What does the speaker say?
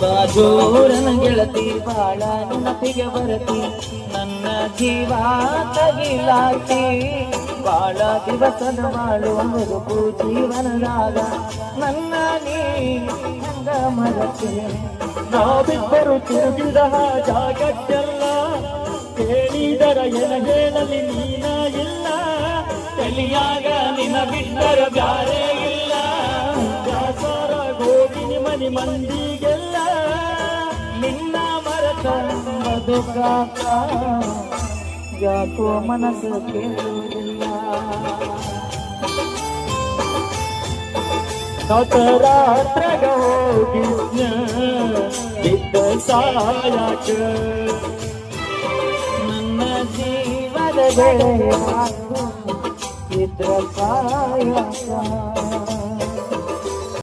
ಬಾಜೂರನ ಗೆಳತಿ ಬಾಳ ನೆನಪಿಗೆ ಬರತಿ ನನ್ನ ಜೀವ ತಗಿಲಾತಿ ಬಾಳ ದಿವಸದ ಬಾಳು ಬದುಕು ಜೀವನದಾಗ ನನ್ನ ನೀ ಹಂಗ ಮರತಿ ನಾವಿಬ್ಬರು ತಿರುಗಿದ ಜಾಗಕ್ಕೆಲ್ಲ ಹೇಳಿದರ ಎನ ಹೇಳಲಿ ನೀನ ಇಲ್ಲ ತಲಿಯಾಗ ನಿನ ಬಿಟ್ಟರ ಬ್ಯಾರೆ ಇಲ್ಲ ದಾಸರ ಗೋವಿನಿ ಮನಿ ಮಂದಿಗೆಲ್ಲ ನಿನ್ನ ಮರತ ಬದುಕಾಕ ಯಾಕೋ ಮನಸ್ಸು ಕೇಳುವುದಿಲ್ಲ ನಟರಾತ್ರಗ ಹೋಗಿದ್ನ ಬಿದ್ದ ಸಾಯಾಕ ನನ್ನ ಜೀವದ ಬೆಳೆ ಇದ್ರ ಕಾಯಕ